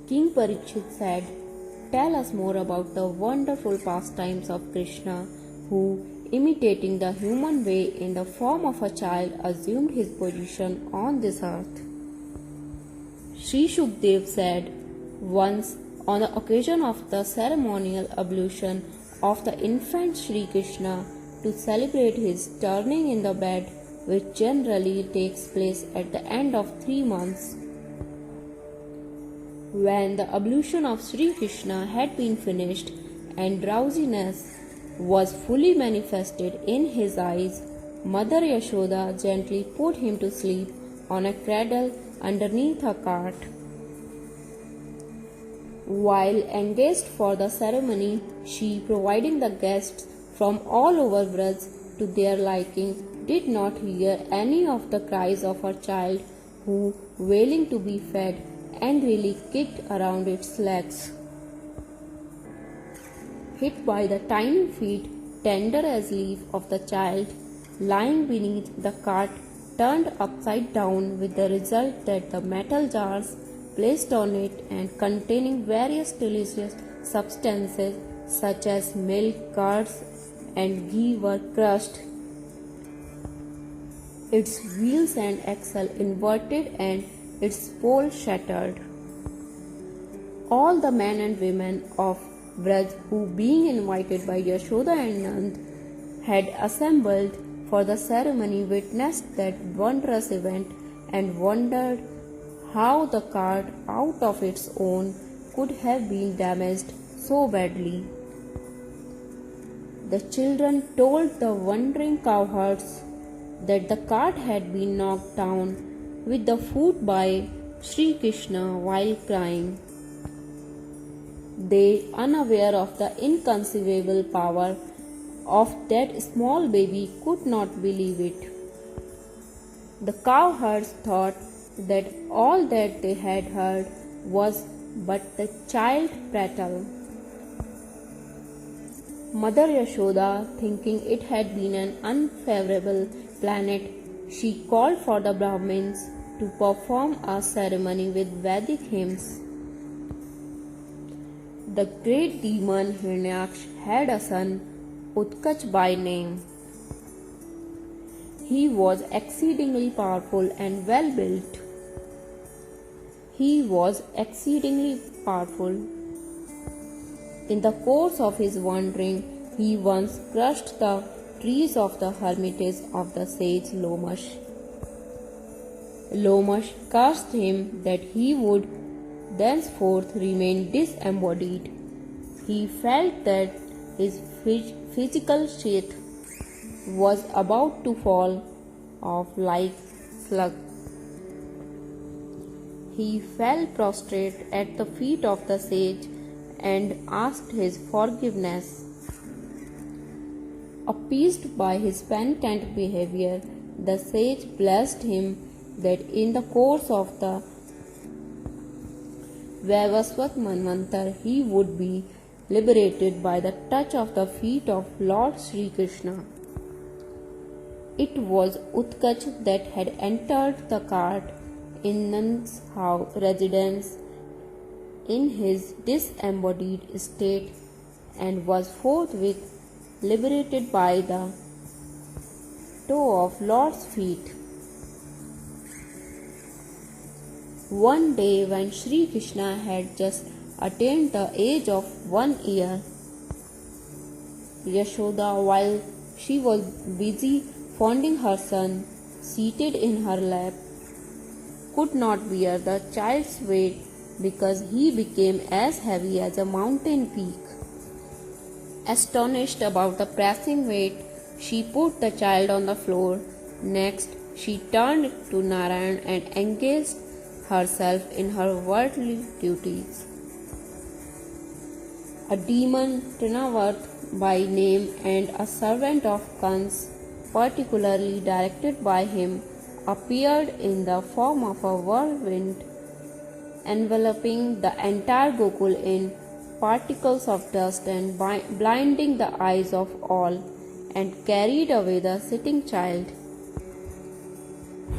King Parikshit said, "Tell us more about the wonderful pastimes of Krishna, who, imitating the human way in the form of a child, assumed his position on this earth." Sri Shukdev said, "Once, on the occasion of the ceremonial ablution of the infant Sri Krishna, to celebrate his turning in the bed, which generally takes place at the end of 3 months. When the ablution of Sri Krishna had been finished and drowsiness was fully manifested in his eyes, Mother Yashoda gently put him to sleep on a cradle underneath a cart. While engaged for the ceremony, she, providing the guests from all over Braj to their liking, did not hear any of the cries of her child, who, wailing to be fed, angrily kicked around its legs. Hit by the tiny feet, tender as leaf of the child, lying beneath the cart turned upside down, with the result that the metal jars placed on it and containing various delicious substances such as milk, curds, and ghee were crushed. Its wheels and axle inverted and its pole shattered. All the men and women of Braj, who, being invited by Yashoda and Nand, had assembled for the ceremony, witnessed that wondrous event and wondered how the cart, out of its own, could have been damaged so badly. The children told the wondering cowherds that the cart had been knocked down with the foot by Sri Krishna while crying. They, unaware of the inconceivable power of that small baby, could not believe it. The cowherds thought that all that they had heard was but the child prattle. Mother Yashoda, thinking it had been an unfavorable planet, she called for the Brahmins to perform a ceremony with Vedic hymns. The great demon Hiranyaksh had a son, Utkach by name. He was exceedingly powerful and well built. In the course of his wandering, he once crushed the trees of the hermitage of the sage Lomash. Lomash cursed him that he would thenceforth remain disembodied. He felt that his physical sheath was about to fall off like slug. He fell prostrate at the feet of the sage and asked his forgiveness. Appeased by his penitent behavior, the sage blessed him that in the course of the Vaivasvat Manvantar he would be liberated by the touch of the feet of Lord Sri Krishna. It was Utkach that had entered the cart in Nand's residence in his disembodied state and was forthwith liberated by the toe of Lord's feet. One day, when Sri Krishna had just attained the age of 1 year, Yashoda, while she was busy fondling her son, seated in her lap, could not bear the child's weight because he became as heavy as a mountain peak. Astonished about the pressing weight, she put the child on the floor. Next, she turned to Narayan and engaged herself in her worldly duties. A demon, Trnavarta by name and a servant of Kans, particularly directed by him, appeared in the form of a whirlwind, enveloping the entire Gokul in particles of dust and blinding the eyes of all, and carried away the sitting child.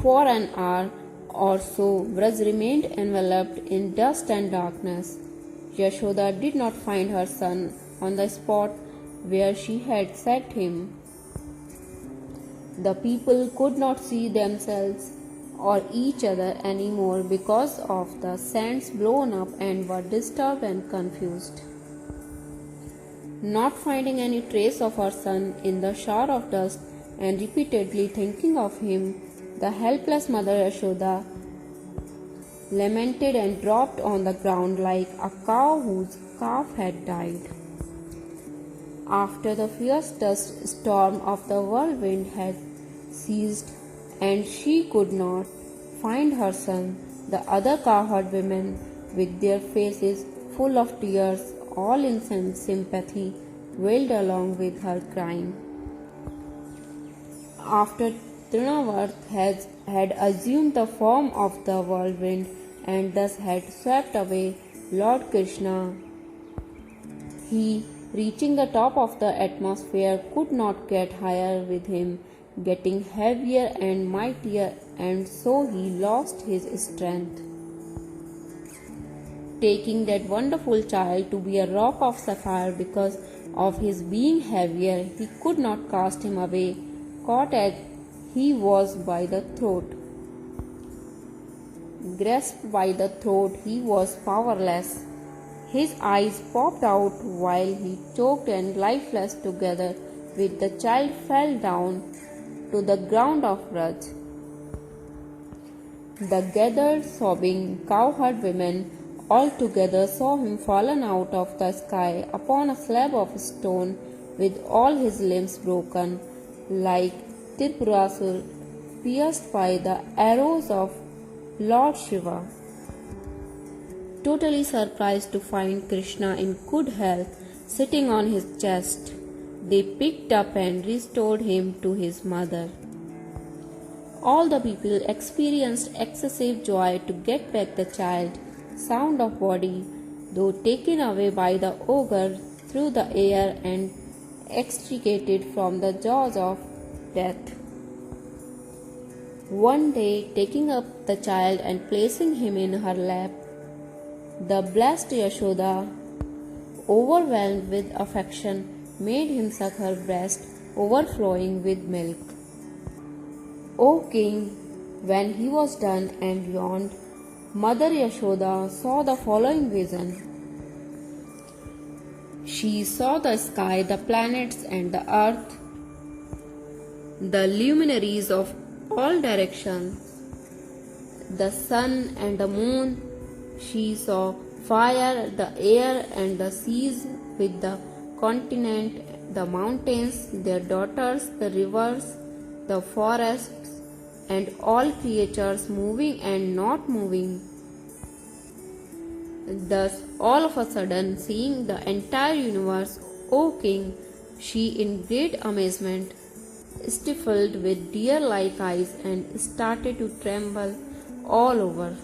For an hour, or so, Vraj remained enveloped in dust and darkness. Yashoda did not find her son on the spot where she had set him. The people could not see themselves or each other anymore because of the sands blown up and were disturbed and confused. Not finding any trace of her son in the shower of dust and repeatedly thinking of him, the helpless mother Yashoda lamented and dropped on the ground like a cow whose calf had died. After the fierce dust storm of the whirlwind had ceased and she could not find her son, the other cowherd women, with their faces full of tears, all in sympathy, wailed along with her crying. After Trnavarta had assumed the form of the whirlwind and thus had swept away Lord Krsna, he, reaching the top of the atmosphere, could not get higher with him, getting heavier and mightier, and so he lost his strength. Taking that wonderful child to be a rock of sapphire because of his being heavier, he could not cast him away, caught as he was by the throat. Grasped by the throat, he was powerless. His eyes popped out while he choked and lifeless together with the child fell down to the ground of Vraj. The gathered, sobbing cowherd women all together saw him fallen out of the sky upon a slab of stone with all his limbs broken, like Tripurasur pierced by the arrows of Lord Shiva. Totally surprised to find Krishna in good health sitting on his chest, they picked up and restored him to his mother. All the people experienced excessive joy to get back the child, sound of body, though taken away by the ogre through the air and extricated from the jaws of death. One day, taking up the child and placing him in her lap, the blessed Yashoda, overwhelmed with affection, made him suck her breast, overflowing with milk. O king, when he was done and yawned, Mother Yashoda saw the following vision. She saw the sky, the planets and the earth, the luminaries of all directions, the sun and the moon. She saw fire, the air and the seas with the continent, the mountains, their daughters, the rivers, the forests, and all creatures moving and not moving. Thus, all of a sudden, seeing the entire universe, O king, she in great amazement stifled with deer-like eyes and started to tremble all over.